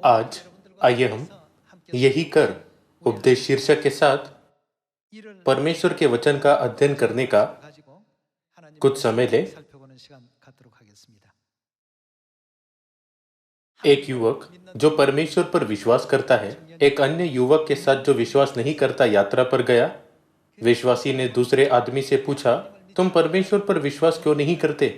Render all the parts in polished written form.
आज आइए हम यही कर उपदेश शीर्षक के साथ परमेश्वर के वचन का अध्ययन करने का कुछ समय लें। एक युवक जो परमेश्वर पर विश्वास करता है, एक अन्य युवक के साथ जो विश्वास नहीं करता यात्रा पर गया। विश्वासी ने दूसरे आदमी से पूछा, तुम परमेश्वर पर विश्वास क्यों नहीं करते?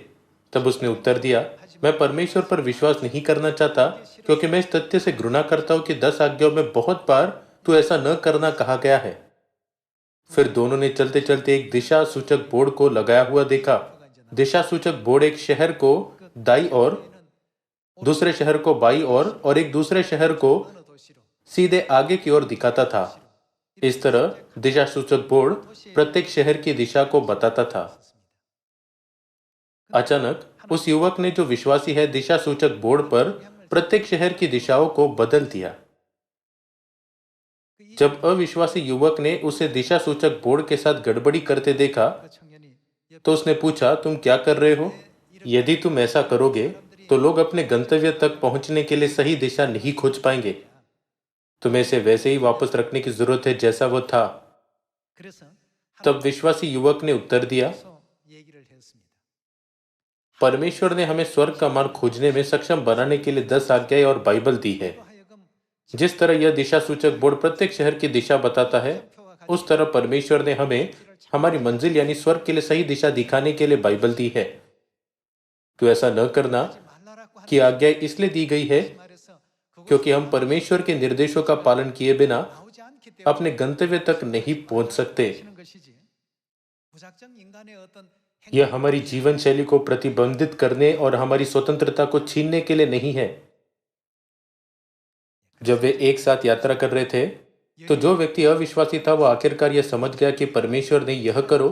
तब उसने उत्तर दिया, मैं परमेश्वर पर विश्वास नहीं करना चाहता क्योंकि मैं इस तथ्य से घृणा करता हूं कि 10 आज्ञाओं में बहुत बार तू ऐसा न करना कहा गया है। फिर दोनों ने चलते चलते एक दिशा सूचक बोर्ड को लगाया हुआ देखा। दिशा सूचक बोर्ड एक शहर को दाई और दूसरे शहर को बाई और एक दूसरे शहर को सीधे आगे की ओर दिखाता था। इस तरह दिशा सूचक बोर्ड प्रत्येक शहर की दिशा को बताता था। अचानक उस युवक ने, जो विश्वासी है, दिशा सूचक बोर्ड पर प्रत्येक शहर की दिशाओं को बदल दिया। जब अविश्वासी युवक ने उसे दिशा सूचक बोर्ड के साथ गड़बड़ी करते देखा तो उसने पूछा, तुम क्या कर रहे हो? यदि तुम ऐसा करोगे तो लोग अपने गंतव्य तक पहुंचने के लिए सही दिशा नहीं खोज पाएंगे। तुम्हें इसे वैसे ही वापस रखने की जरूरत है जैसा वो था। तब विश्वासी युवक ने उत्तर दिया, परमेश्वर ने हमें स्वर्ग का मार्ग खोजने में सक्षम बनाने के लिए 10 आज्ञाएं और बाइबल दी है। जिस तरह यह दिशा सूचक बोर्ड प्रत्येक शहर की दिशा बताता है, उस तरह परमेश्वर ने हमें हमारी मंजिल यानी स्वर्ग के लिए सही दिशा दिखाने के लिए बाइबल दी है। तो ऐसा न करना की आज्ञा इसलिए दी गई है क्योंकि हम परमेश्वर के निर्देशों का पालन किए बिना अपने गंतव्य तक नहीं पहुंच सकते। यह हमारी जीवन शैली को प्रतिबंधित करने और हमारी स्वतंत्रता को छीनने के लिए नहीं है। जब वे एक साथ यात्रा कर रहे थे तो जो व्यक्ति अविश्वासी था वो आखिरकार यह समझ गया कि परमेश्वर ने यह करो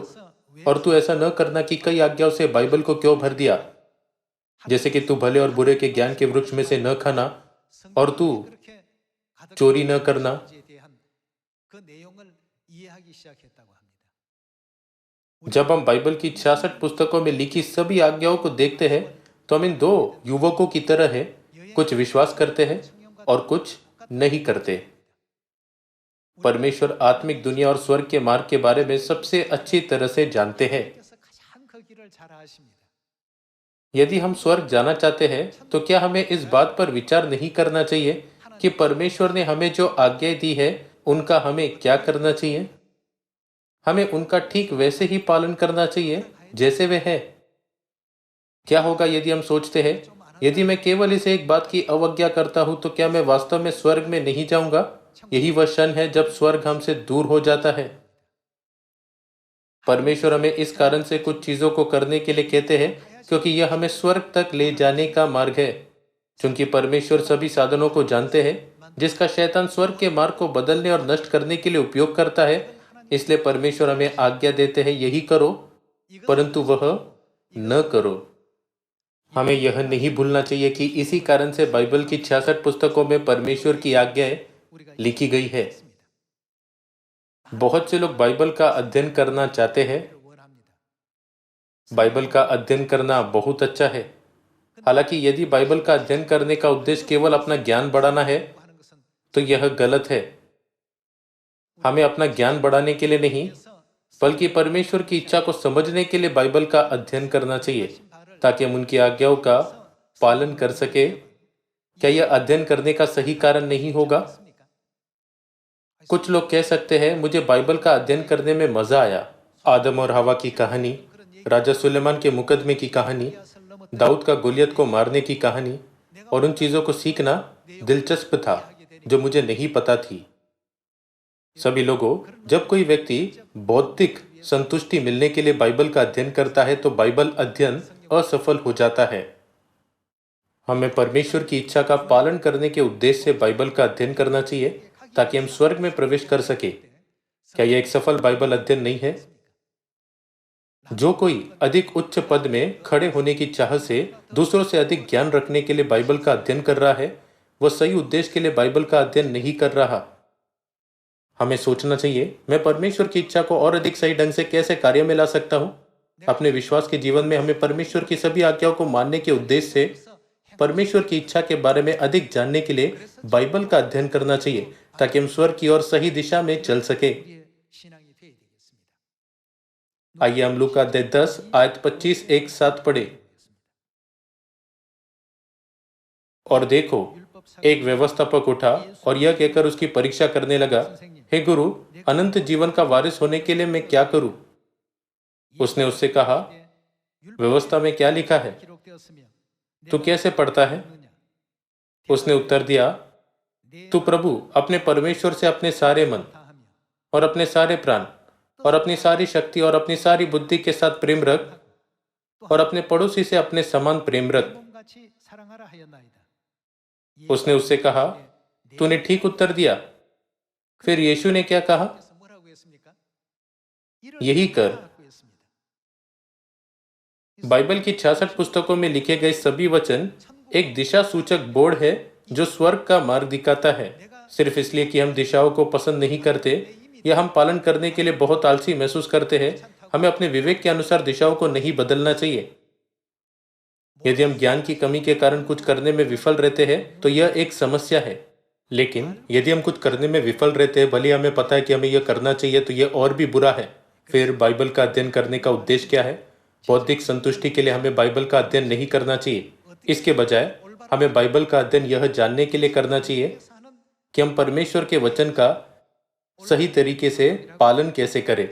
और तू ऐसा न करना की कई आज्ञाओं से बाइबल को क्यों भर दिया, जैसे कि तू भले और बुरे के ज्ञान के वृक्ष में से न खाना और तू चोरी न करना। जब हम बाइबल की 66 पुस्तकों में लिखी सभी आज्ञाओं को देखते हैं तो हम इन दो युवकों की तरह हैं, कुछ विश्वास करते हैं और कुछ नहीं करते। परमेश्वर आत्मिक दुनिया और स्वर्ग के मार्ग के बारे में सबसे अच्छी तरह से जानते हैं। यदि हम स्वर्ग जाना चाहते हैं तो क्या हमें इस बात पर विचार नहीं करना चाहिए कि परमेश्वर ने हमें जो आज्ञाएं दी है उनका हमें क्या करना चाहिए? हमें उनका ठीक वैसे ही पालन करना चाहिए जैसे वे हैं। क्या होगा यदि हम सोचते हैं, यदि मैं केवल इस एक बात की अवज्ञा करता हूं तो क्या मैं वास्तव में स्वर्ग में नहीं जाऊंगा? यही वह क्षण है जब स्वर्ग हमसे दूर हो जाता है। परमेश्वर हमें इस कारण से कुछ चीजों को करने के लिए कहते हैं क्योंकि यह हमें स्वर्ग तक ले जाने का मार्ग है। क्योंकि परमेश्वर सभी साधनों को जानते हैं जिसका शैतान स्वर्ग के मार्ग को बदलने और नष्ट करने के लिए उपयोग करता है, इसलिए परमेश्वर हमें आज्ञा देते हैं, यही करो, परंतु वह न करो। हमें यह नहीं भूलना चाहिए कि इसी कारण से बाइबल की 66 पुस्तकों में परमेश्वर की आज्ञाएं लिखी गई है। बहुत से लोग बाइबल का अध्ययन करना चाहते हैं। बाइबल का अध्ययन करना बहुत अच्छा है। हालांकि यदि बाइबल का अध्ययन करने का उद्देश्य केवल अपना ज्ञान बढ़ाना है तो यह गलत है। हमें अपना ज्ञान बढ़ाने के लिए नहीं बल्कि परमेश्वर की इच्छा को समझने के लिए बाइबल का अध्ययन करना चाहिए ताकि हम उनकी आज्ञाओं का पालन कर सके। क्या यह अध्ययन करने का सही कारण नहीं होगा? कुछ लोग कह सकते हैं, मुझे बाइबल का अध्ययन करने में मजा आया। आदम और हवा की कहानी, राजा सुलेमान के मुकदमे की कहानी, दाऊद का गोलियत को मारने की कहानी और उन चीजों को सीखना दिलचस्प था जो मुझे नहीं पता थी। सभी लोगों, जब कोई व्यक्ति बौद्धिक संतुष्टि मिलने के लिए बाइबल का अध्ययन करता है तो बाइबल अध्ययन असफल हो जाता है। हमें परमेश्वर की इच्छा का पालन करने के उद्देश्य से बाइबल का अध्ययन करना चाहिए ताकि हम स्वर्ग में प्रवेश कर सके। क्या यह एक सफल बाइबल अध्ययन नहीं है? जो कोई अधिक उच्च पद में खड़े होने की चाह से दूसरों से अधिक ज्ञान रखने के लिए बाइबल का अध्ययन कर रहा है, वह सही उद्देश्य के लिए बाइबल का अध्ययन नहीं कर रहा। हमें सोचना चाहिए, मैं परमेश्वर की इच्छा को और अधिक सही ढंग से कैसे कार्य में ला सकता हूं? अपने विश्वास के जीवन में हमें परमेश्वर की सभी आज्ञाओं को मानने के उद्देश्य से परमेश्वर की इच्छा के बारे में अधिक जानने के लिए बाइबल का अध्ययन करना चाहिए ताकि हम स्वर्ग की ओर सही दिशा में चल सके। आइए हम लूका अध्याय 10 आयत 25 एक साथ पढ़े। और देखो, एक व्यवस्थापक उठा और यह कहकर उसकी परीक्षा करने लगा, हे गुरु, अनंत जीवन का वारिस होने के लिए मैं क्या करूं? उसने उससे कहा, व्यवस्था में क्या लिखा है? तू कैसे पढ़ता है? उसने उत्तर दिया, तू प्रभु अपने परमेश्वर से अपने सारे मन और अपने सारे प्राण और अपनी सारी शक्ति और अपनी सारी बुद्धि के साथ प्रेम रख और अपने पड़ोसी से अपने समान प्रेम रख। उसने उससे कहा, तूने ठीक उत्तर दिया। फिर यीशु ने क्या कहा? यही कर। बाइबल की 66 पुस्तकों में लिखे गए सभी वचन एक दिशा सूचक बोर्ड है जो स्वर्ग का मार्ग दिखाता है। सिर्फ इसलिए कि हम दिशाओं को पसंद नहीं करते या हम पालन करने के लिए बहुत आलसी महसूस करते हैं, हमें अपने विवेक के अनुसार दिशाओं को नहीं बदलना चाहिए। यदि हम ज्ञान की कमी के कारण कुछ करने में विफल रहते हैं तो यह एक समस्या है। लेकिन यदि हम कुछ करने में विफल रहते हैं, भले हमें पता है कि हमें यह करना चाहिए, तो यह और भी बुरा है। फिर बाइबल का अध्ययन करने का उद्देश्य क्या है? बौद्धिक संतुष्टि के लिए हमें बाइबल का अध्ययन नहीं करना चाहिए। इसके बजाय हमें बाइबल का अध्ययन यह जानने के लिए करना चाहिए कि हम परमेश्वर के वचन का सही तरीके से पालन कैसे करें।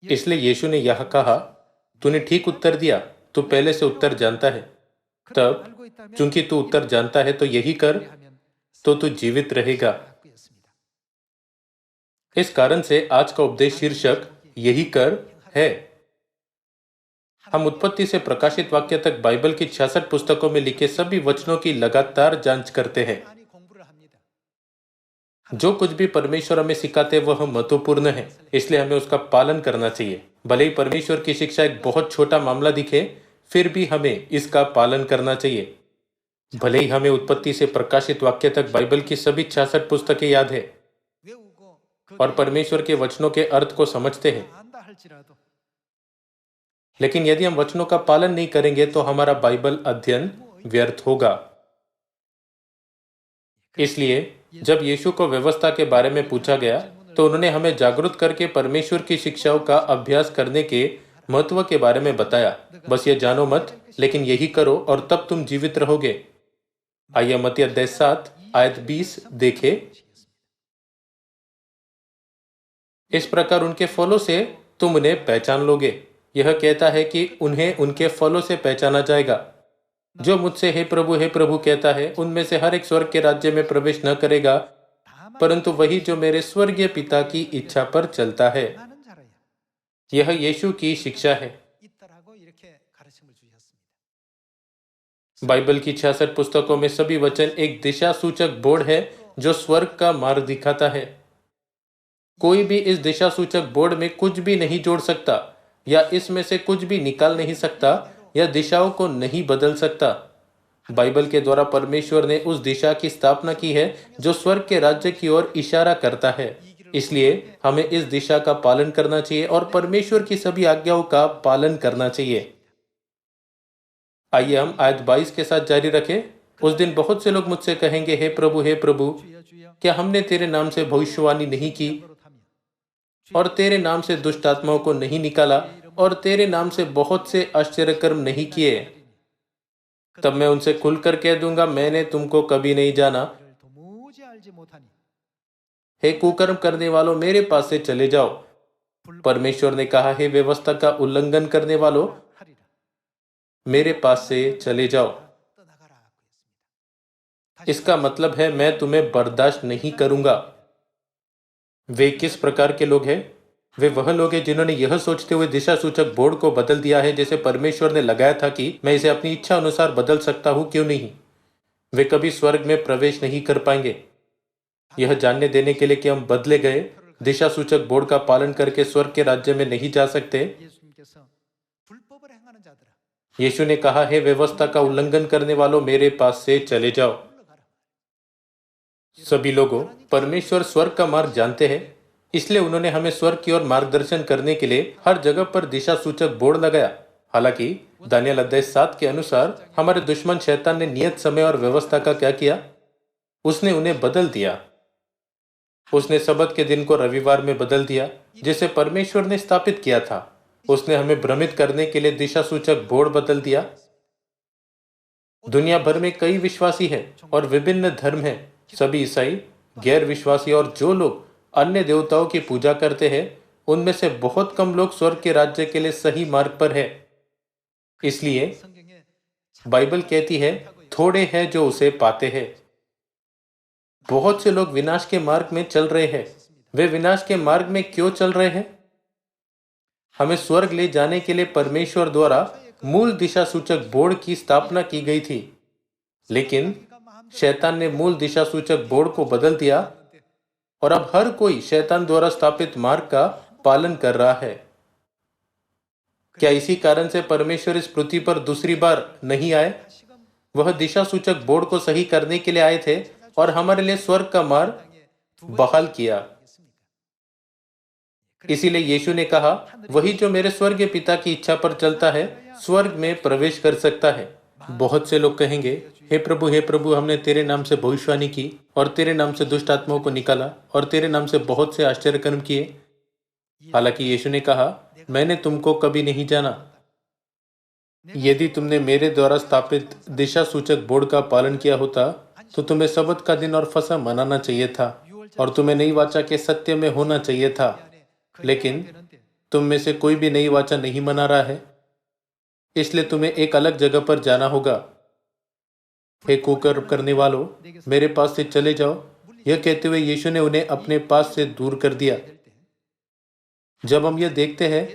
इसलिए यीशु ने यह कहा, तूने ठीक उत्तर दिया, तू पहले से उत्तर जानता है। तब चूंकि तू उत्तर जानता है तो यही कर, तो तू जीवित रहेगा। इस कारण से आज का उपदेश शीर्षक यही कर है। हम उत्पत्ति से प्रकाशित वाक्य तक बाइबल की 66 पुस्तकों में लिखे सभी वचनों की लगातार जांच करते हैं। जो कुछ भी परमेश्वर हमें सिखाते हैं वह महत्वपूर्ण है, इसलिए हमें उसका पालन करना चाहिए। भले ही परमेश्वर की शिक्षा एक बहुत छोटा मामला दिखे, फिर भी हमें इसका पालन करना चाहिए। भले ही हमें उत्पत्ति से प्रकाशित वाक्य तक बाइबल की सभी 66 पुस्तकें याद है और परमेश्वर के वचनों के अर्थ को समझते हैं, लेकिन यदि हम वचनों का पालन नहीं करेंगे तो हमारा बाइबल अध्ययन व्यर्थ होगा। इसलिए जब यीशु को व्यवस्था के बारे में पूछा गया तो उन्होंने हमें जागरूक करके परमेश्वर की शिक्षाओं का अभ्यास करने के महत्व के बारे में बताया। बस ये जानो मत, लेकिन यही करो और तब तुम जीवित रहोगे। आइए मत्ती अध्याय 7 आयत 20 देखे। इस प्रकार उनके फलों से तुम उन्हें पहचान लोगे। यह कहता है कि उन्हें उनके फलों से पहचाना जाएगा। जो मुझसे हे प्रभु कहता है, उनमें से हर एक स्वर्ग के राज्य में प्रवेश न करेगा, परंतु वही जो मेरे स्वर्गीय पिता की इच्छा पर चलता है। यह यीशु की शिक्षा है। बाइबल की 66 पुस्तकों में सभी वचन एक दिशा सूचक बोर्ड है जो स्वर्ग का मार्ग दिखाता है। कोई भी इस दिशा सूचक बोर्ड में कुछ भी नहीं जोड़ सकता या इसमें से कुछ भी निकाल नहीं सकता या दिशाओं को नहीं बदल सकता। बाइबल के द्वारा परमेश्वर ने उस दिशा की स्थापना की है जो स्वर्ग के राज्य की ओर इशारा करता है। इसलिए हमें इस दिशा का पालन करना चाहिए और परमेश्वर की सभी आज्ञाओं का पालन करना चाहिए। आइए हम आयत 22 के साथ जारी रखें। उस दिन बहुत से लोग मुझसे कहेंगे, हे प्रभु, क्या हमने तेरे नाम से भविष्यवाणी नहीं की और तेरे नाम से दुष्ट आत्माओं को नहीं निकाला और तेरे नाम से बहुत से आश्चर्यकर्म नहीं किए? तब मैं उनसे खुलकर कह दूंगा, मैंने तुमको कभी नहीं जाना। हे कुकर्म करने वालों, मेरे पास से चले जाओ। परमेश्वर ने कहा, हे व्यवस्था का उल्लंघन करने वालों, मेरे पास से चले जाओ। इसका मतलब है मैं तुम्हें बर्दाश्त नहीं करूंगा। वे किस प्रकार के लोग हैं? वे वह लोग हैं जिन्होंने यह सोचते हुए दिशा सूचक बोर्ड को बदल दिया है जैसे परमेश्वर ने लगाया था कि मैं इसे अपनी इच्छा अनुसार बदल सकता हूं, क्यों नहीं। वे कभी स्वर्ग में प्रवेश नहीं कर पाएंगे। यह जानने देने के लिए कि हम बदले गए दिशा सूचक बोर्ड का पालन करके स्वर्ग के राज्य में नहीं जा सकते, यीशु ने कहा, हे व्यवस्था का उल्लंघन करने वालों, मेरे पास से चले जाओ। सभी लोगों, परमेश्वर स्वर्ग का मार्ग जानते हैं, इसलिए उन्होंने हमें स्वर्ग की ओर मार्गदर्शन करने के लिए हर जगह पर दिशा सूचक बोर्ड लगाया। हालांकि दानियल अध्याय 7 के अनुसार हमारे दुश्मन शैतान ने नियत समय और व्यवस्था का क्या किया? उसने उन्हें बदल दिया। उसने सबत के दिन को रविवार में बदल दिया, जिसे परमेश्वर ने स्थापित किया था। उसने हमें भ्रमित करने के लिए दिशा सूचक बोर्ड बदल दिया। दुनिया भर में कई विश्वासी हैं और विभिन्न धर्म हैं। सभी ईसाई, गैर विश्वासी और जो लोग अन्य देवताओं की पूजा करते हैं, उनमें से बहुत कम लोग स्वर्ग के राज्य के लिए सही मार्ग पर है। इसलिए बाइबल कहती है, थोड़े हैं जो उसे पाते हैं। बहुत से लोग विनाश के मार्ग में चल रहे हैं। वे विनाश के मार्ग में क्यों चल रहे हैं? हमें स्वर्ग ले जाने के लिए परमेश्वर द्वारा मूल दिशा सूचक बोर्ड की स्थापना की गई थी, लेकिन शैतान ने मूल दिशा सूचक बोर्ड को बदल दिया और अब हर कोई शैतान द्वारा स्थापित मार्ग का पालन कर रहा है। क्या इसी कारण से परमेश्वर इस पृथ्वी पर दूसरी बार नहीं आए? वह दिशा सूचक बोर्ड को सही करने के लिए आए थे और हमारे लिए स्वर्ग का मार्ग बहाल किया। इसीलिए यीशु ने कहा, वही जो मेरे स्वर्गीय पिता की इच्छा पर चलता है स्वर्ग में प्रवेश कर सकता है। बहुत से लोग कहेंगे, हे प्रभु, हमने तेरे नाम से भविष्यवाणी की और तेरे नाम से दुष्ट आत्माओं को निकाला और तेरे नाम से बहुत से आश्चर्य कर्म किए। हालांकि यीशु ने कहा, मैंने तुमको कभी नहीं जाना। यदि तुमने मेरे द्वारा स्थापित दिशा सूचक बोर्ड का पालन किया होता तो तुम्हें सबत का दिन और फसह मनाना चाहिए था और तुम्हें नई वाचा के सत्य में होना चाहिए था, लेकिन तुम में से कोई भी नई वाचा नहीं मना रहा है, इसलिए तुम्हें एक अलग जगह पर जाना होगा। हे कुकर्म करने वालों, मेरे पास से चले जाओ। यह कहते हुए यीशु ने उन्हें अपने पास से दूर कर दिया। जब हम यह देखते हैं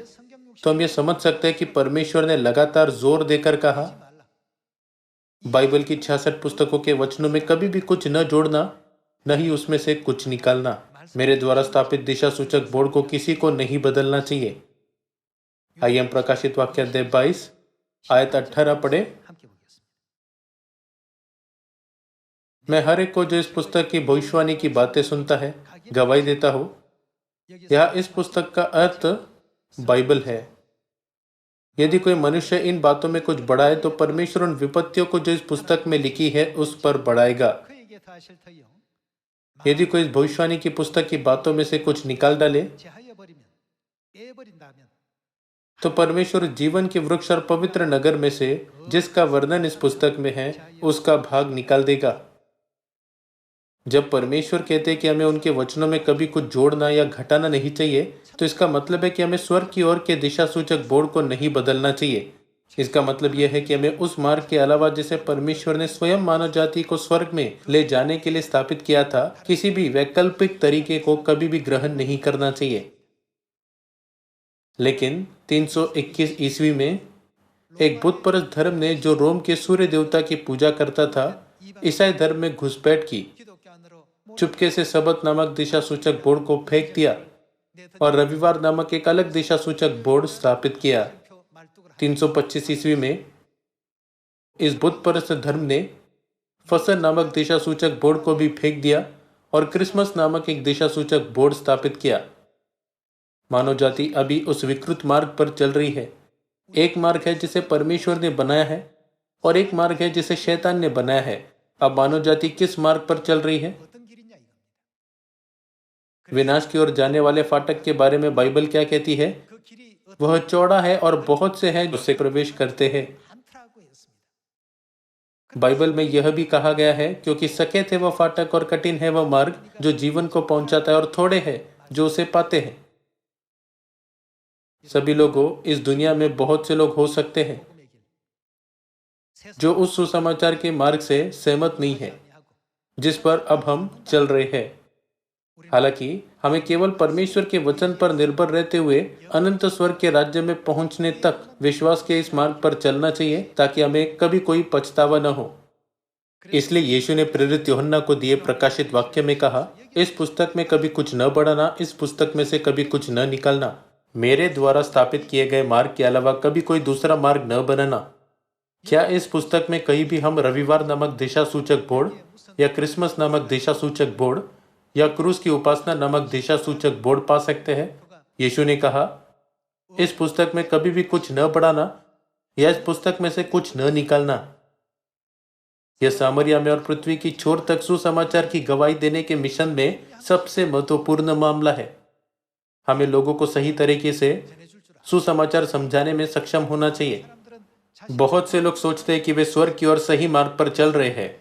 तो हम यह समझ सकते हैं कि परमेश्वर ने लगातार जोर देकर कहा, बाइबल की 66 पुस्तकों के वचनों में कभी भी कुछ न जोड़ना, न ही उसमें से कुछ निकालना। मेरे द्वारा स्थापित दिशा सूचक बोर्ड को किसी को नहीं बदलना चाहिए। आइए हम प्रकाशित वाक्य अध्याय 22 आयत 18 पढ़े। मैं हर एक को जो इस पुस्तक की भविष्यवाणी की बातें सुनता है गवाही देता हूं, यह इस पुस्तक का अर्थ बाइबल है। यदि कोई मनुष्य इन बातों में कुछ बढ़ाए तो परमेश्वर उन विपत्तियों को जो इस पुस्तक में लिखी है उस पर बढ़ाएगा। यदि कोई इस भविष्यवाणी की पुस्तक की बातों में से कुछ निकाल डाले तो परमेश्वर जीवन के वृक्ष और पवित्र नगर में से जिसका वर्णन इस पुस्तक में है उसका भाग निकाल देगा। जब परमेश्वर कहते हैं कि हमें उनके वचनों में कभी कुछ जोड़ना या घटाना नहीं चाहिए, तो इसका मतलब है कि हमें स्वर्ग की ओर के दिशा सूचक बोर्ड को नहीं बदलना चाहिए। इसका मतलब यह है कि हमें उस मार्ग के अलावा जिसे परमेश्वर ने स्वयं मानव जाति को स्वर्ग में ले जाने के लिए स्थापित किया था, किसी भी वैकल्पिक तरीके को कभी भी ग्रहण नहीं करना चाहिए। लेकिन 321 ईस्वी में एक बुत परस्त धर्म ने, जो रोम के सूर्य देवता की पूजा करता था, ईसाई धर्म में घुसपैठ की, चुपके से सबत नामक दिशा सूचक बोर्ड को फेंक दिया और रविवार नामक एक अलग दिशा सूचक बोर्ड स्थापित किया। 325 ईस्वी में इस बुत परस्त धर्म ने फसह नामक दिशा सूचक बोर्ड को भी फेंक दिया और क्रिसमस नामक एक दिशा सूचक बोर्ड स्थापित किया। मानव जाति अभी उस विकृत मार्ग पर चल रही है। एक मार्ग है जिसे परमेश्वर ने बनाया है और एक मार्ग है जिसे शैतान ने बनाया है। अब मानव जाति किस मार्ग पर चल रही है? विनाश की ओर जाने वाले फाटक के बारे में बाइबल क्या कहती है? वह चौड़ा है और बहुत से हैं जो उससे प्रवेश करते हैं। बाइबल में यह भी कहा गया है, क्योंकि सकेत है वह फाटक और कठिन है वह मार्ग जो जीवन को पहुंचाता है और थोड़े हैं जो उसे पाते हैं। सभी लोगों, इस दुनिया में बहुत से लोग हो सकते हैं जो उस सुसमाचार के मार्ग से सहमत नहीं है जिस पर अब हम चल रहे हैं। हालांकि हमें केवल परमेश्वर के वचन पर निर्भर रहते हुए अनंत स्वर्ग के राज्य में पहुंचने तक विश्वास के इस मार्ग पर चलना चाहिए, ताकि हमें कभी कोई पछतावा न हो। इसलिए यीशु ने प्रेरित यूहन्ना को दिए प्रकाशित वाक्य में कहा, इस पुस्तक में कभी कुछ न बढ़ाना, इस पुस्तक में से कभी कुछ न निकालना। मेरे द्वारा स्थापित किए गए मार्ग के अलावा कभी कोई दूसरा मार्ग न बनाना। क्या इस पुस्तक में कहीं भी हम रविवार नामक दिशा सूचक बोर्ड या क्रिसमस नामक दिशा सूचक बोर्ड या क्रूस की उपासना नामक दिशा सूचक बोर्ड पा सकते हैं? यीशु ने कहा, इस पुस्तक में कभी भी कुछ न बढ़ाना, या इस पुस्तक में से कुछ न निकालना। यह सामरिया में और पृथ्वी की छोर तक सुसमाचार की गवाही देने के मिशन में सबसे महत्वपूर्ण मामला है। हमें लोगों को सही तरीके से सुसमाचार समझाने में सक्षम होना चाहिए। बहुत से लोग सोचते हैं कि वे स्वर्ग की ओर सही मार्ग पर चल रहे हैं,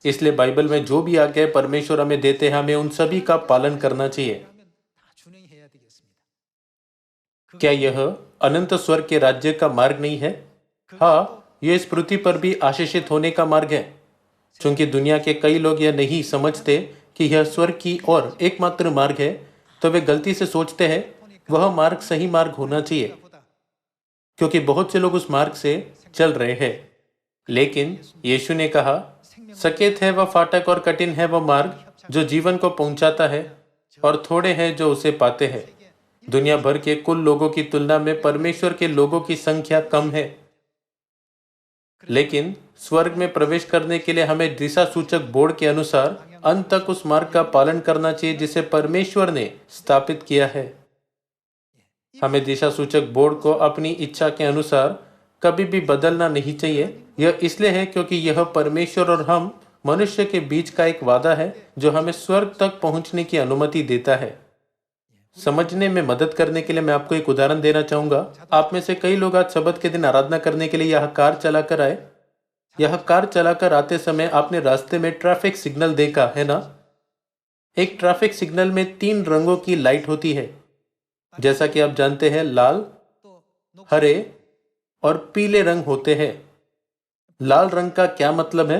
इसलिए बाइबल में जो भी आज्ञाएं परमेश्वर हमें देते हैं, हमें उन सभी का पालन करना चाहिए। क्या यह अनंत स्वर्ग के राज्य का मार्ग नहीं है? हाँ, यह इस पृथ्वी पर भी आशीषित होने का मार्ग है। क्योंकि दुनिया के कई लोग यह नहीं समझते कि यह स्वर्ग की ओर एकमात्र मार्ग है, तो वे गलती से सोचते हैं वह मार्ग सही मार्ग होना चाहिए, क्योंकि बहुत से लोग उस मार्ग से चल रहे हैं। लेकिन यीशु ने कहा, सकेत है वह फाटक और कठिन है वह मार्ग जो जीवन को पहुंचाता है, और थोड़े हैं जो उसे पाते हैं। दुनिया भर के कुल लोगों की तुलना में परमेश्वर के लोगों की संख्या कम है। लेकिन स्वर्ग में प्रवेश करने के लिए हमें दिशा सूचक बोर्ड के अनुसार अंत तक उस मार्ग का पालन करना चाहिए जिसे परमेश्वर ने स्थापित किया है। हमें दिशा सूचक बोर्ड को अपनी इच्छा के अनुसार कभी भी बदलना नहीं चाहिए। यह इसलिए है क्योंकि यह परमेश्वर और हम मनुष्य के बीच का एक वादा है जो हमें स्वर्ग तक पहुंचने की अनुमति देता है। समझने में मदद करने के लिए मैं आपको एक उदाहरण देना चाहूंगा। आप में से कई लोग आज सबत के दिन आराधना करने के लिए यह कार चलाकर आए। यह कार चलाकर आते समय आपने रास्ते में ट्रैफिक सिग्नल देखा है ना? एक ट्रैफिक सिग्नल में 3 रंगों की लाइट होती है। जैसा कि आप जानते हैं, लाल, हरे और पीले रंग होते हैं। लाल रंग का क्या मतलब है?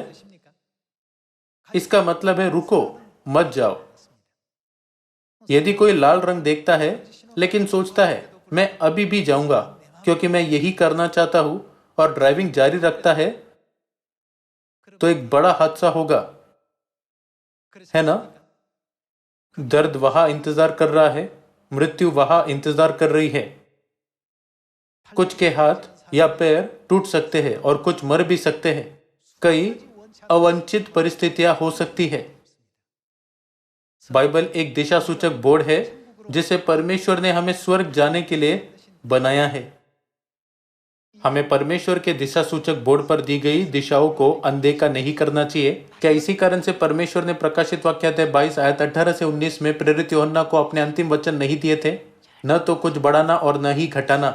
इसका मतलब है रुको, मत जाओ। यदि कोई लाल रंग देखता है लेकिन सोचता है मैं अभी भी जाऊंगा क्योंकि मैं यही करना चाहता हूं, और ड्राइविंग जारी रखता है, तो एक बड़ा हादसा होगा, है ना? दर्द वहां इंतजार कर रहा है, मृत्यु वहां इंतजार कर रही है। कुछ के हाथ या पैर टूट सकते हैं और कुछ मर भी सकते हैं। कई अवांछित परिस्थितियां हो सकती है। बाइबल एक दिशा सूचक बोर्ड है जिसे परमेश्वर ने हमें स्वर्ग जाने के लिए बनाया है। हमें परमेश्वर के दिशा सूचक बोर्ड पर दी गई दिशाओं को अनदेखा नहीं करना चाहिए। क्या इसी कारण से परमेश्वर ने प्रकाशित वाक्यात्य 22 आयत 18 से 19 में प्रेरित यूहन्ना को अपने अंतिम वचन नहीं दिए थे? न तो कुछ बढ़ाना और न ही घटाना।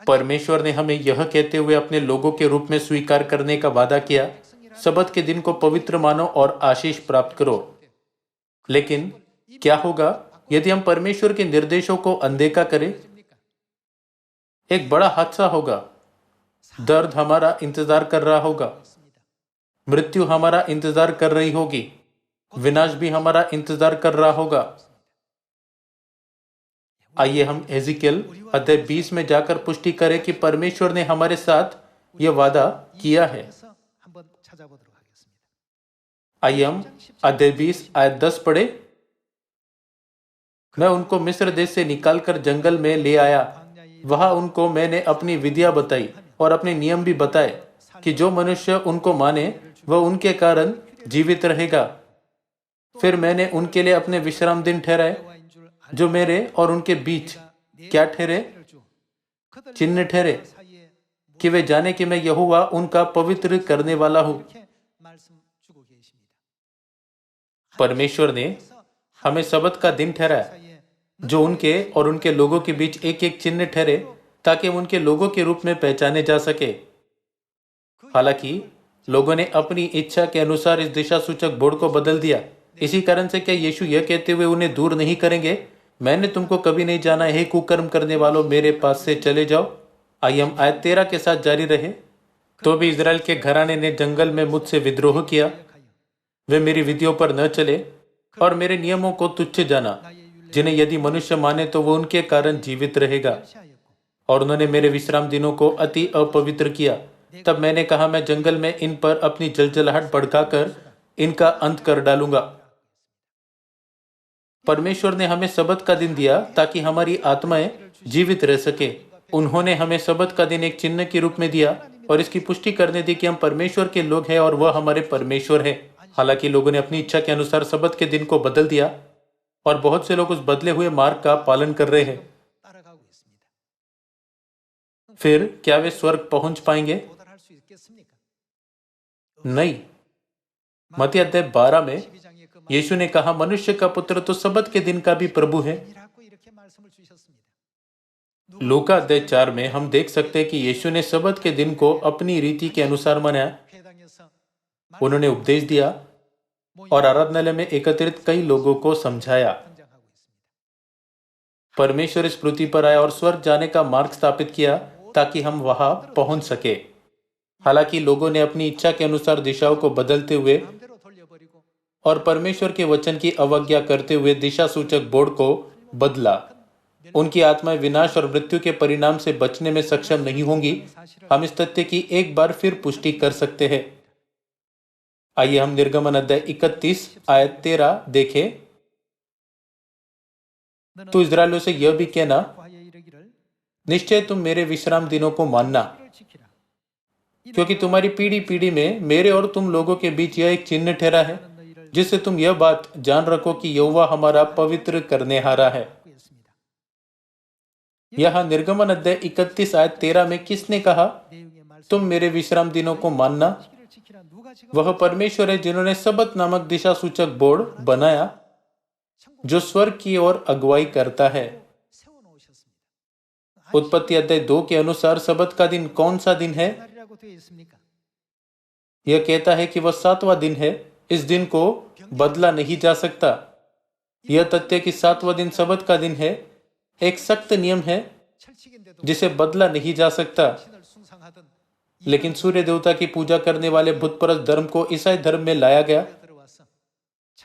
परमेश्वर ने हमें यह कहते हुए अपने लोगों के रूप में स्वीकार करने का वादा किया, सबत के दिन को पवित्र मानो और आशीष प्राप्त करो। लेकिन क्या होगा यदि हम परमेश्वर के निर्देशों को अनदेखा करें? एक बड़ा हादसा होगा। दर्द हमारा इंतजार कर रहा होगा, मृत्यु हमारा इंतजार कर रही होगी, विनाश भी हमारा इंतजार कर रहा होगा। आइए हम एजिकल अध्याय 20 में जाकर पुष्टि करें कि परमेश्वर ने हमारे साथ यह वादा किया है। आइए हम अध्याय 20 आयत 10 पढ़े। मैं उनको मिस्र देश से निकालकर जंगल में ले आया, वहां उनको मैंने अपनी विधियां बताई और अपने नियम भी बताए कि जो मनुष्य उनको माने वह उनके कारण जीवित रहेगा। फिर मैंने उनके लिए अपने विश्राम दिन ठहराए जो मेरे और उनके बीच क्या ठहरे? चिन्ह ठहरे, कि वे जाने कि मैं यहोवा उनका पवित्र करने वाला हूं। परमेश्वर ने हमें सबत का दिन ठहराया जो उनके और उनके लोगों के बीच एक एक चिन्ह ठहरे, ताकि हम उनके लोगों के रूप में पहचाने जा सके। हालांकि लोगों ने अपनी इच्छा के अनुसार इस दिशा सूचक बोर्ड को बदल दिया। इसी कारण से क्या यीशु यह कहते हुए उन्हें दूर नहीं करेंगे, मैंने तुमको कभी नहीं जाना, हे कुकर्म करने वालों, मेरे पास से चले जाओ? आइए हम आयत 13 के साथ जारी रहे। तो भी इजराइल के घराने ने जंगल में मुझसे विद्रोह किया, वे मेरी विधियों पर न चले और मेरे नियमों को तुच्छ जाना, जिन्हें यदि मनुष्य माने तो वो उनके कारण जीवित रहेगा। और उन्होंने मेरे विश्राम दिनों को अति अपवित्र किया। तब मैंने कहा, मैं जंगल में इन पर अपनी जलजलाहट भड़काकर इनका अंत कर डालूंगा। परमेश्वर ने हमें सबत का दिन दिया ताकि हमारी आत्माएं जीवित रह सके। उन्होंने हमें सबत का दिन एक चिन्ह के रूप में दिया और इसकी पुष्टि करने दी कि हम परमेश्वर के लोग हैं और वह हमारे परमेश्वर है। हालांकि लोगों ने अपनी इच्छा के अनुसार सबत के दिन को बदल दिया और बहुत से लोग उस बदले हुए मार्ग का पालन कर रहे हैं। फिर क्या वे स्वर्ग पहुंच पाएंगे? 도달할 수 있겠습니까? नहीं। मत्ती अध्याय 12 में यीशु ने कहा, मनुष्य का पुत्र तो सबत के दिन का भी प्रभु है। 아니라고 이렇게 말씀을 주셨습니다. लूका अध्याय 4 में हम देख सकते हैं कि यीशु ने सबत के दिन को अपनी रीति के अनुसार मनाया। 회당에서 उन्होंने उपदेश दिया और आराधनालय में एकत्रित कई लोगों को समझाया। 등장하고 있습니다. परमेश्वर इस पृथ्वी पर आया और स्वर्ग जाने का मार्ग स्थापित किया ताकि हम वहां पहुंच सके। हालांकि लोगों ने अपनी इच्छा के अनुसार दिशाओं को बदलते हुए 마음대로 돌려버리고 और परमेश्वर के वचन की अवज्ञा करते हुए दिशा सूचक बोर्ड को बदला। उनकी आत्माएं विनाश और मृत्यु के परिणाम से बचने में सक्षम नहीं होंगी। हम इस तथ्य की एक बार फिर पुष्टि कर सकते हैं। आइए हम निर्गमन अध्याय 31 आयत 13 देखें। तो इस्राएलियों से यह भी कहना, 과에 이르기를 निश्चय तुम मेरे विश्राम दिनों को मानना, 이를 지키라. क्योंकि तुम्हारी पीढ़ी पीढ़ी में मेरे और तुम लोगों के बीच यह एक चिन्ह ठहरा है, जिससे तुम यह बात जान रखो कि यहोवा हमारा पवित्र करने हारा है। 하고 있습니다. यह निर्गमन अध्याय 31 आयत 13 में किसने कहा, 내용의 말씀 तुम मेरे विश्राम दिनों को मानना? 시기를 지키라. 누가 지금 वह परमेश्वर है जिन्होंने सबत नामक दिशा सूचक बोर्ड बनाया, जो स्वर्ग की ओर अगुवाई करता है। 세워 놓으셨습니다. उत्पत्ति अध्याय 2 के अनुसार सबत का दिन कौन सा दिन है? 날이라고 되어 있습니까? यह कहता है कि वह 7वां दिन है। इस दिन को बदला नहीं जा सकता। यह तथ्य कि 7वां दिन सबत का दिन है एक सख्त नियम है 철칙인데도 जिसे बदला नहीं जा सकता। 신을 숭상하던 लेकिन सूर्य देवता की पूजा करने वाले बुतपरस्त धर्म को ईसाई धर्म में लाया गया 들어와서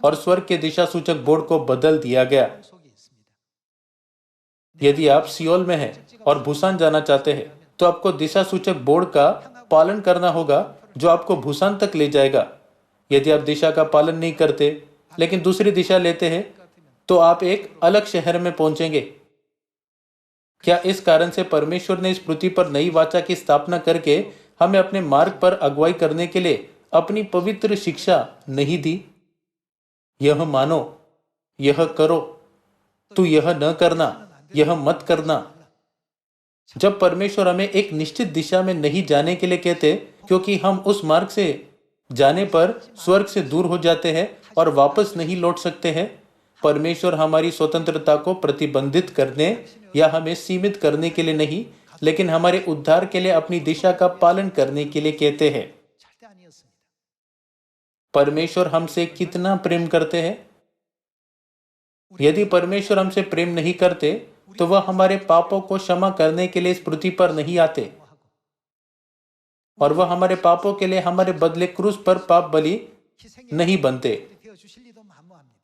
और स्वर्ग के दिशा सूचक बोर्ड को बदल दिया गया। 속에 있습니다. यदि आप सियोल में हैं और भूसान जाना चाहते हैं तो आपको दिशा सूचक बोर्ड का पालन करना होगा, जो आपको भूसान तक ले जाएगा। यदि आप दिशा का पालन नहीं करते लेकिन दूसरी दिशा लेते हैं तो आप एक अलग शहर में पहुंचेंगे। क्या इस कारण से परमेश्वर ने इस पृथ्वी पर नई वाचा की स्थापना करके हमें अपने मार्ग पर अगुवाई करने के लिए अपनी पवित्र शिक्षा नहीं दी? यह मानो, यह करो, तू यह न करना, यह मत करना। जब परमेश्वर हमें एक निश्चित दिशा में नहीं जाने के लिए कहते, क्योंकि हम उस मार्ग से जाने पर स्वर्ग से दूर हो जाते हैं और वापस नहीं लौट सकते हैं, परमेश्वर हमारी स्वतंत्रता को प्रतिबंधित करने या हमें सीमित करने के लिए नहीं, लेकिन हमारे उद्धार के लिए अपनी दिशा का पालन करने के लिए कहते हैं। 절대 아니었습니다. परमेश्वर हमसे कितना प्रेम करते हैं? यदि परमेश्वर हमसे प्रेम नहीं करते तो वह हमारे पापों को क्षमा करने के लिए इस पृथ्वी पर नहीं आते और वह हमारे पापों के लिए हमारे बदले क्रूस पर पाप बलि 희생의 नहीं बनते, 되어 주실 리도 만무합니다.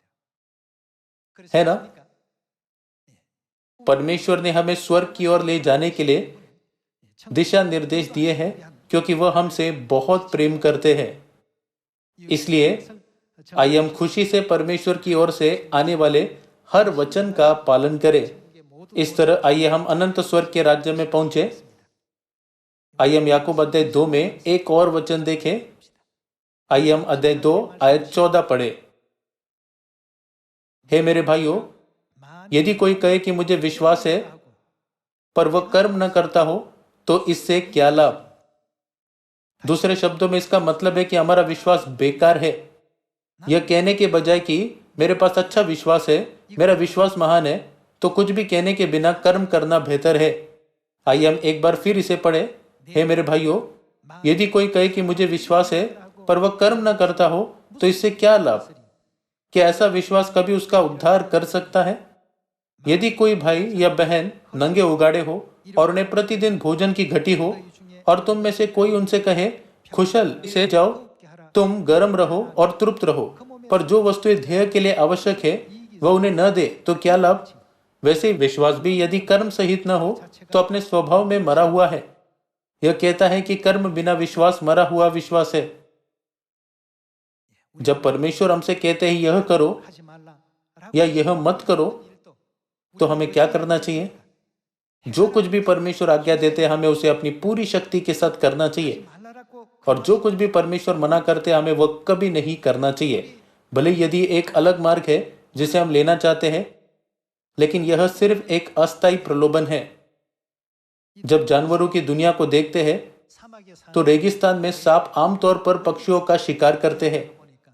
है ना? 그렇습니까? परमेश्वर ने हमें स्वर्ग की ओर ले जाने के लिए दिशा निर्देश दिए हैं, क्योंकि वह हमसे बहुत प्रेम करते हैं। इसलिए आइए हम खुशी से परमेश्वर की ओर से आने वाले हर वचन का पालन करें। इस तरह आइए हम अनंत स्वर्ग के राज्य में पहुंचे। आइए हम याकूब अध्याय 2 में एक और वचन देखें। आइए हम अध्याय 2 आयत 14 पढ़े। हे मेरे भाइयों, यदि कोई कहे कि मुझे विश्वास है पर वह कर्म न करता हो तो इससे क्या लाभ? दूसरे शब्दों में इसका मतलब है कि हमारा विश्वास बेकार है। यह कहने के बजाय कि मेरे पास अच्छा विश्वास है, मेरा विश्वास महान है, तो कुछ भी कहने के बिना कर्म करना बेहतर है। आइए हम एक बार फिर इसे पढ़े। हे मेरे भाइयों, यदि कोई कहे कि मुझे विश्वास है पर वह कर्म न करता हो तो इससे क्या लाभ? क्या ऐसा विश्वास कभी उसका उद्धार कर सकता है? यदि कोई भाई या बहन नंगे उगाड़े हो और उन्हें प्रतिदिन भोजन की घटी हो और तुम में से कोई उनसे कहे, कुशल से जाओ, तुम गर्म रहो और तृप्त रहो, पर जो वस्तुएं ध्येय के लिए आवश्यक है वह उन्हें न दे तो क्या लाभ? वैसे ही विश्वास भी यदि कर्म सहित न हो तो अपने स्वभाव में मरा हुआ है। यह कहता है कि कर्म बिना विश्वास मरा हुआ विश्वास है। जब परमेश्वर हमसे कहते हैं यह करो 하지 말라. या यह मत करो, तो हमें क्या करना चाहिए? जो कुछ भी परमेश्वर आज्ञा देते हैं हमें उसे अपनी पूरी शक्ति के साथ करना चाहिए, 말라라고 और जो कुछ भी परमेश्वर मना करते हैं हमें वह कभी नहीं करना चाहिए। भले यदि एक अलग मार्ग है जिसे हम लेना चाहते हैं, लेकिन यह सिर्फ एक अस्थायी प्रलोभन है। जब जानवरों की दुनिया को देखते हैं 사막에 사는 तो रेगिस्तान में सांप आमतौर पर पक्षियों का शिकार करते हैं। 보니까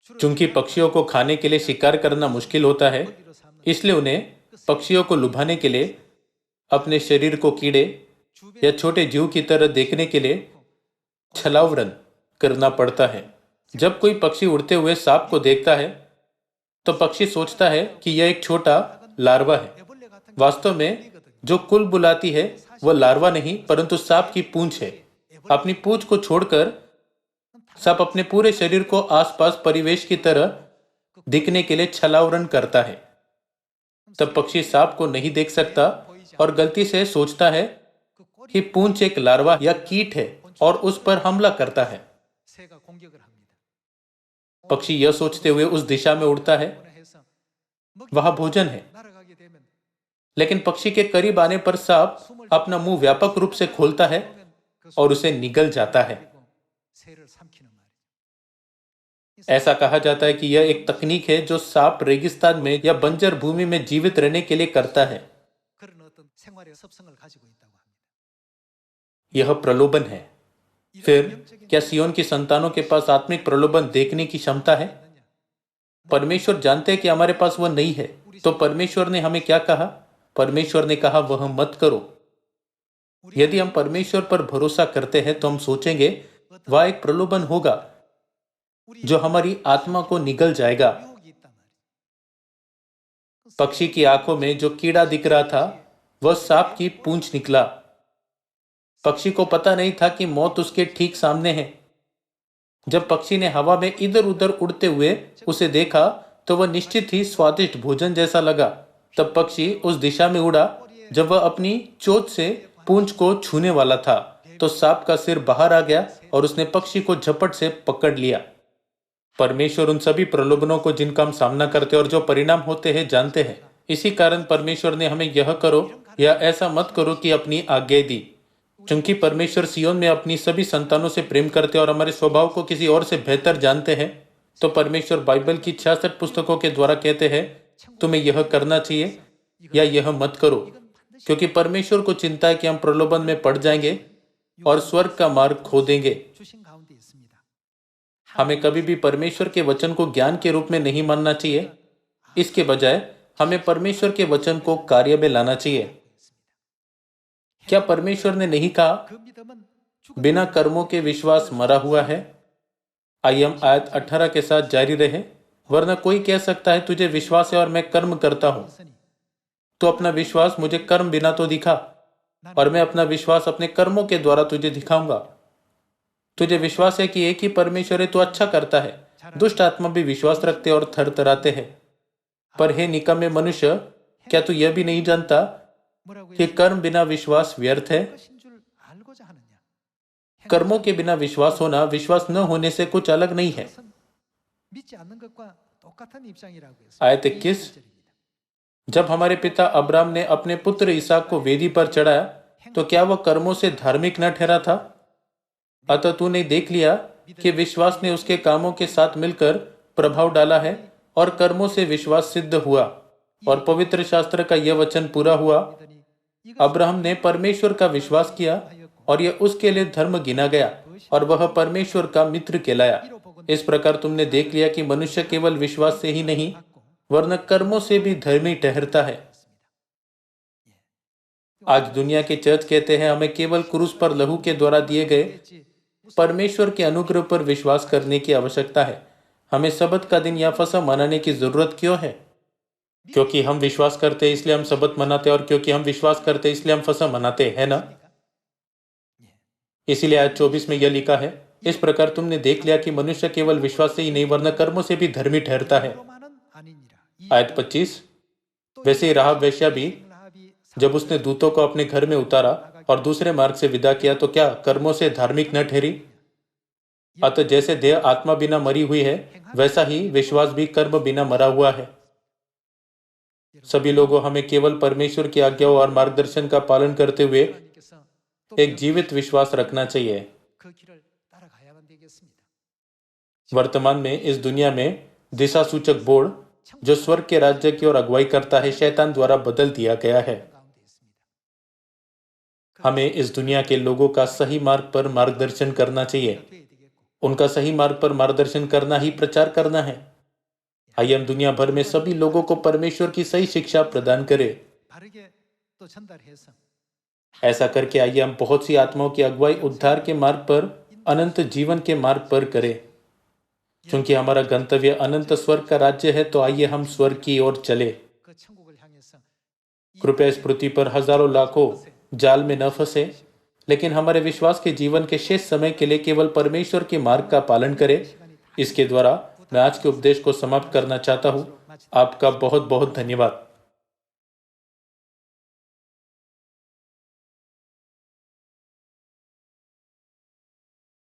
주로 चूंकि पक्षियों को खाने के लिए शिकार करना मुश्किल होता है, 먹이로 삼는 इसलिए उन्हें पक्षियों को लुभाने के लिए अपने शरीर को कीड़े या छोटे जीव की तरह देखने के लिए छलावरण करना पड़ता है। जब कोई पक्षी उड़ते हुए सांप को देखता है तो पक्षी सोचता है कि यह एक छोटा लार्वा है। 애벌레 같은 게 वास्तव में जो कुल बुलाती है वह लार्वा नहीं परंतु सांप की पूंछ है। अपनी पूंछ को छोड़कर सांप अपने पूरे शरीर को आसपास परिवेश की तरह दिखने के लिए छलावरण करता है। तब पक्षी सांप को नहीं देख सकता और गलती से सोचता है 그 꼬리 कि पूंछ एक लार्वा या कीट है और उस पर हमला करता है। 새가 공격을 합니다. पक्षी यह सोचते हुए उस दिशा में उड़ता है, 오늘 해서 वहां भोजन है। 날아가게 되면 लेकिन पक्षी के करीब आने पर सांप अपना मुंह व्यापक रूप से खोलता है 그 और उसे निगल जाता है। 그리고 새를 삼키는 말이죠. ऐसा कहा जाता है कि यह एक तकनीक है जो सांप रेगिस्तान में या बंजर भूमि में जीवित रहने के लिए करता है। 그런 어떤 생활의 습성을 가지고 있다고 합니다. यह प्रलोभन है। फिर क्या सियोन की संतानों के पास आत्मिक प्रलोभन देखने की क्षमता है? परमेश्वर जानते हैं कि हमारे पास वह नहीं है, तो परमेश्वर ने हमें क्या कहा? परमेश्वर ने कहा वह मत करो। यदि हम परमेश्वर पर भरोसा करते हैं तो हम सोचेंगे वह एक प्रलोभन होगा जो हमारी आत्मा को निगल जाएगा। 유혹이 있단 말이죠. पक्षी की आंखों में जो कीड़ा दिख रहा था वह सांप की पूंछ निकला। पक्षी को पता नहीं था कि मौत उसके ठीक सामने है। जब पक्षी ने हवा में इधर उधर उड़ते हुए उसे देखा तो वह निश्चित ही स्वादिष्ट भोजन जैसा लगा। तब पक्षी उस दिशा में उड़ा जब वह अपनी चोंच से पूंछ को छूने वाला था तो सांप का सिर बाहर आ गया और उसने पक्षी को झपट से पकड़ लिया। परमेश्वर उन सभी प्रलोभनों को जिनका हम सामना करते हैं और जो परिणाम होते हैं जानते हैं। इसी कारण परमेश्वर ने हमें यह करो या ऐसा मत करो कि अपनी आज्ञा दी। चूंकि परमेश्वर सियोन में अपनी सभी संतानों से प्रेम करते और हमारे स्वभाव को किसी और से बेहतर जानते हैं, तो परमेश्वर बाइबल की 66 पुस्तकों के द्वारा कहते हैं तुम्हें यह करना चाहिए या यह मत करो, क्योंकि परमेश्वर को चिंता है कि हम प्रलोभन में पड़ जाएंगे और स्वर्ग का मार्ग खो देंगे। 주신 가운데 있습니다. हमें कभी भी परमेश्वर के वचन को ज्ञान के रूप में नहीं मानना चाहिए। इसके बजाय हमें परमेश्वर के वचन को कार्य में लाना चाहिए। क्या परमेश्वर ने नहीं कहा 그 믿음은 बिना कर्मों के विश्वास मरा हुआ है? आइए हम आयत 18 के साथ जारी रहे। वरना कोई कह सकता है तुझे विश्वास है और मैं कर्म करता हूं, 있으니 तो अपना विश्वास मुझे कर्म बिना तो दिखा और मैं अपना विश्वास अपने कर्मों के द्वारा तुझे दिखाऊंगा। तुझे विश्वास है कि एक ही परमेश्वर है, तू अच्छा करता है। दुष्ट आत्मा भी विश्वास रखते और थरथराते हैं। पर हे निकम्मे मनुष्य, क्या तू यह भी नहीं जानता 뭐라고 कि कर्म बिना विश्वास व्यर्थ है? 것인 줄 알고자 하느냐? कर्मों के बिना विश्वास होना विश्वास न होने से कुछ अलग नहीं है। 그것은 믿지 않는 것과 똑같은 입장이라고 해서 आयत 21, जब हमारे पिता अब्राम ने अपने पुत्र इसहाक को वेदी पर चढ़ाया तो क्या वह कर्मों से धार्मिक न ठहरा था? अतः तूने देख लिया कि विश्वास ने उसके कामों के साथ मिलकर प्रभाव डाला है और कर्मों से विश्वास सिद्ध हुआ और पवित्र शास्त्र का यह वचन पूरा हुआ। अब्राहम ने परमेश्वर का विश्वास किया और यह उसके लिए धर्म गिना गया और वह परमेश्वर का मित्र कहलाया। इस प्रकार तुमने देख लिया कि मनुष्य केवल विश्वास से ही नहीं वरन कर्मों से भी धर्मी ठहरता है। आज दुनिया के चर्च कहते हैं हमें केवल क्रूस पर लहू के द्वारा दिए गए परमेश्वर के अनुग्रह पर विश्वास करने की आवश्यकता है। हमें सबत का दिन या फसह मनाने की जरूरत क्यों है? क्योंकि हम विश्वास करते हैं इसलिए हम सबत मनाते हैं और क्योंकि हम विश्वास करते हैं इसलिए हम फसह मनाते हैं ना। इसीलिए आज 24 में यह लिखा है, इस प्रकार तुमने देख लिया कि मनुष्य केवल विश्वास से ही नहीं वरन कर्मों से भी धर्मी ठहरता है। 로마는 아니니라. आयत 25, वैसे ही राहाब वेश्या भी जब उसने दूतों को अपने घर में उतारा और दूसरे मार्ग से विदा किया तो क्या कर्मों से धार्मिक न ठहरी? अतः जैसे देह आत्मा बिना मरी हुई है वैसा ही विश्वास भी कर्म बिना मरा हुआ है। सभी लोगों हमें केवल परमेश्वर की आज्ञाओं और मार्गदर्शन का पालन करते हुए 하나님께서 또 एक जीवित विश्वास रखना चाहिए। 그 길을 따라가야만 되겠습니다. वर्तमान में इस दुनिया में दिशा सूचक बोर्ड जो स्वर्ग के राज्य की ओर अगुवाई करता है शैतान द्वारा बदल दिया गया है। हमें इस दुनिया के लोगों का सही मार्ग पर मार्गदर्शन करना चाहिए। 돼야 되겠고 उनका सही मार्ग पर मार्गदर्शन करना ही प्रचार करना है। आइए हम दुनिया भर में सभी लोगों को परमेश्वर की सही शिक्षा प्रदान करें। 바르게 또 전달해서 ऐसा करके आइए हम बहुत सी आत्माओं की अगुवाई उद्धार के मार्ग पर, अनंत जीवन के मार्ग पर करें। क्योंकि हमारा गंतव्य अनंत स्वर्ग का राज्य है, तो आइए हम स्वर्ग की ओर चले। 그 천국을 향해서 कृपया इस पृथ्वी पर हजारों लाखों जाल में न फंसे, लेकिन हमारे विश्वास के जीवन के शेष समय के लिए केवल परमेश्वर के मार्ग का पालन करें। इसके द्वारा मैं आज के उपदेश को समाप्त करना चाहता हूँ। आपका बहुत बहुत धन्यवाद।